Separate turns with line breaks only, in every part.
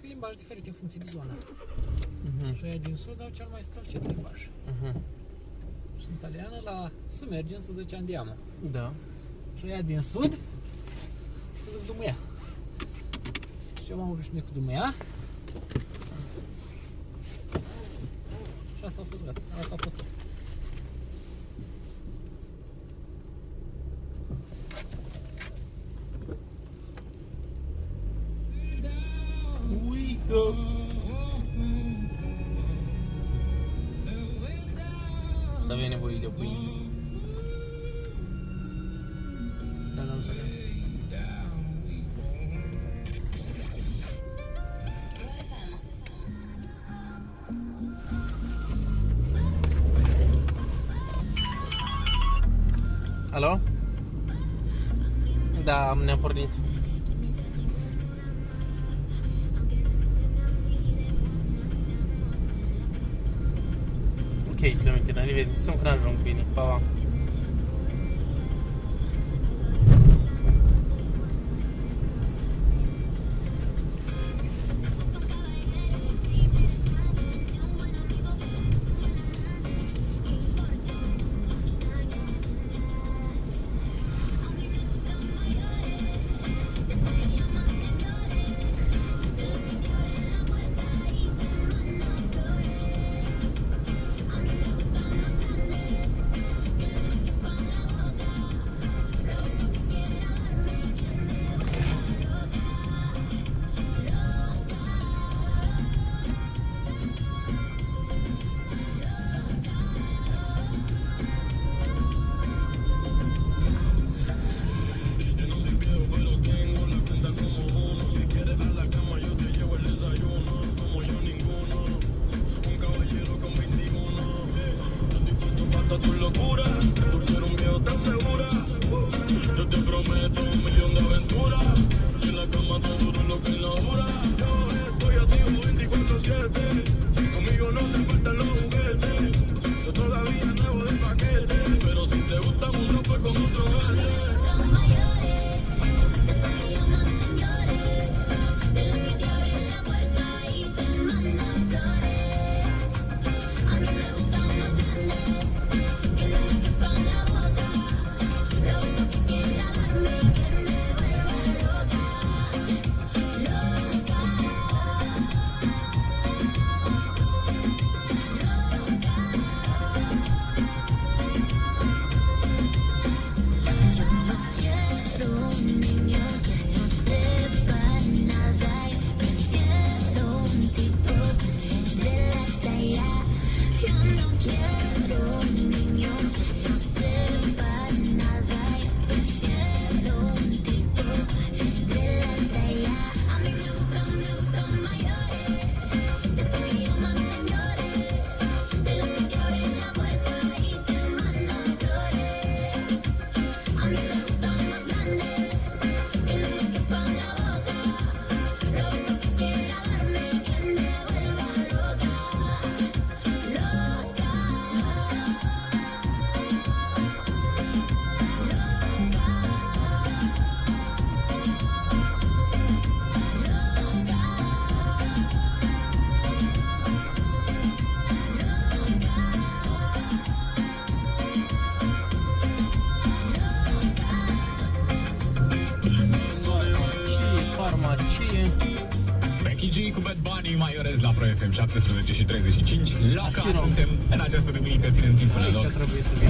limbaj diferit în funcție de zonă. Și aia din sud au cel mai stolcit limbaj. Și în italiană la să mergem să zice andiamo.
Da.
Și aia din sud să zic dumăia. Și eu m-am obișnuit cu dumăia. Și asta a fost gata. Asta a fost tot.
We go. Să avea nevoie de pâine.
Da, o să avem.
Alo? Da, ne-am pornit. Ok, Clementina, rivedi, sono che non quindi, va.
Tu locura, tú quieres un viejo tan segura. Yo te prometo 1.000.000 de aventuras. Si en la cama te duro lo que es la hora. Yo estoy activo 24/7. Conmigo no se faltan los juguetes. Yo todavía nuevo del paquete. Pero si te gusta uno pues con otro verde.
Becky G cu Bad Bunny, mai orez la Pro FM 17:35. Loca, suntem în această duminică, ținem timpul în loc.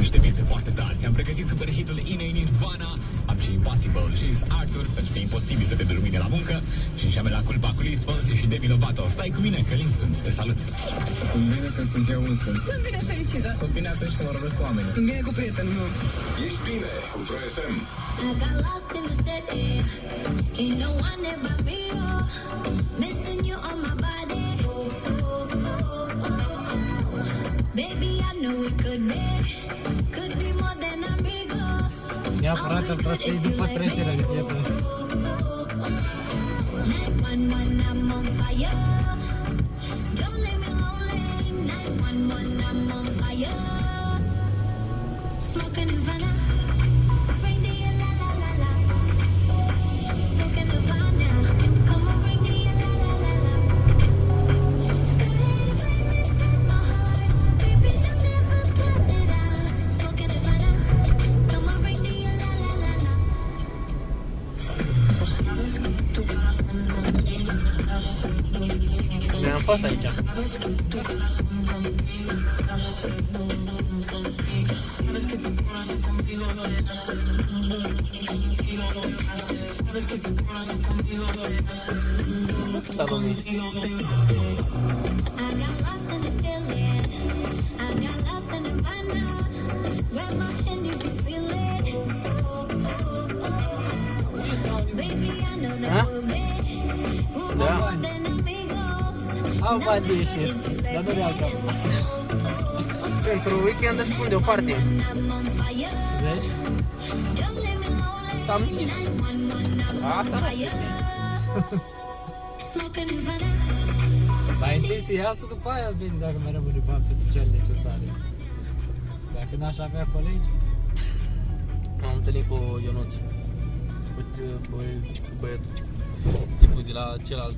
Niște piese foarte tari. Ți-am pregătit super hitul Ine Nirvana. Am și Impossible și Arthur, pentru că e imposibil să te dă lumine la muncă. Și înșeamnă la culpa cu Liz Fonsi și Demi Lovato. Stai cu mine, Călin sunt, te salut.
Sunt bine că sunt eu însă.
Sunt bine fericită.
Sunt bine atunci când mă răbesc cu oamenii.
Sunt bine cu prietenul meu.
Ești bine cu Pro FM.
I got lost in the city. Ain't no one there but me. Missing you on my body. Baby, I know we could be more than amigos.
Neapărat ar trebui să fie după trecerea de piatră.
911, I'm on fire. Don't leave me lonely. 911, I'm on fire. Smoking Havana. Bring the la la la la. Smoking Havana. Come on, bring the la la la la.
Noi am fost aici. Da, domnule.
I got lost in this feeling. I got lost in Nirvana. Grab my hand if you feel it. Baby, I know that we're big.
Da.
More than amigos.
Au bani de ieșit, dar nu le-au ceapă.
Pentru weekend îți pun deoparte.
I'm on fire.
Zici?
Don't leave me lonely.
Am zis. Asta n-aș fi.
Smoking in front of
Mai întâi să iasă, după aia vin dacă mai rămâne bani pentru cele necesare. Dacă n-aș avea colegi.
M-am întâlnit cu Ionuț. Cu băiatul. Tipul de la celălalt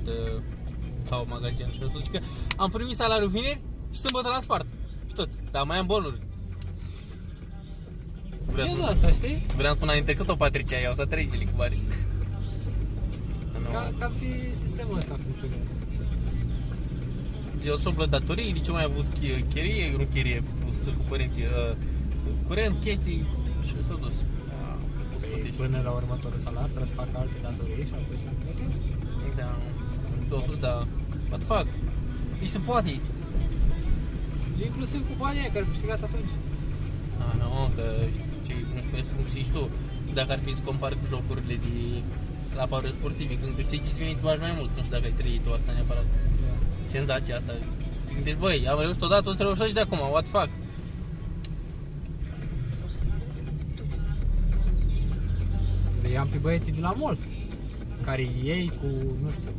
Tau magazin și mi-a spus că am primit salariul vineri și sâmbătă la spart. Și tot, dar mai am bonuri.
Ce e asta, știi?
Vreau să spun înainte cât o Patricia, i-au stat 3 zile cu bani.
Cam fi sistemul ăsta funcționează.
Eu sunt datorii, nici nu mai am avut chirie, nu chirie, cu părinții, curent, chestii și s-a dus.
Până la următorul salar trebuie să facă alte datorii și apoi să plătesc.
Da, 200, da, what the fuck? Ei se poate.
Inclusiv cu banii aia care au câștigat atunci.
Nu, că nu știu, spun că știi tu, dacă ar fi să compari cu jocurile de la paruri sportive, când câștigi îți vine să bagi mai mult, nu știu dacă ai trăit tu asta neapărat. Senzația asta. Deci băi, am reușit odată, o trebuie și de acum, what the fuck?
Le am pe băieții de la mall, care ei cu, nu știu,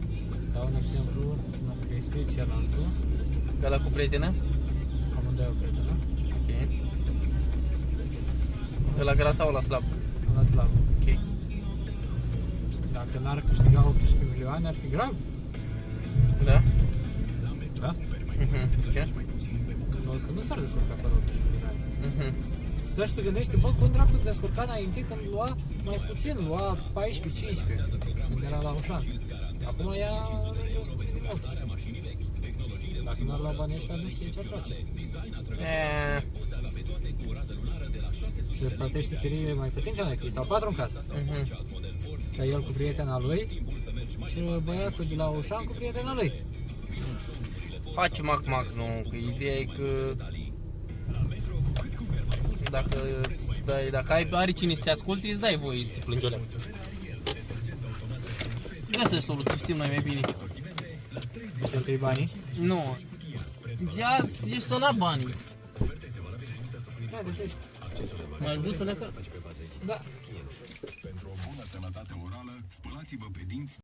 dau un exemplu, nu că este cealaltă,
Ca la cu prietena?
amândoi o prietenă,
Ok. La gras sau la slab?
la slavă.
Ok.
Dacă n-ar câștiga 18 milioane, ar fi grav.
Da?
Da?
Ce?
Nu că nu s-ar descurca fără 18 milioane. Stă și se gândește, bă, cum dracu se descurca înainte când lua mai puțin, lua 14-15, când era la Ușan. Acum ea ajunge să din 18. Dacă n-ar lua banii ăștia, nu știe ce-ar face. Și plătește chirie mai puțin ca noi, că sau 4 în casă. Ca el cu prietena lui și băiatul de la Ușan cu prietena lui.
Faci mac-mac, nu, că ideea e că dacă are cine să te asculte, îți dai voie să te plângi o leacă. Găsești soluții, știm noi mai bine.
Cheltui banii?
Nu. Ia gestiona banii.
Da, găsești.
Mă ajută, leacă?
Da.
Pentru o bună sănătate orală, spălați-vă pe dinți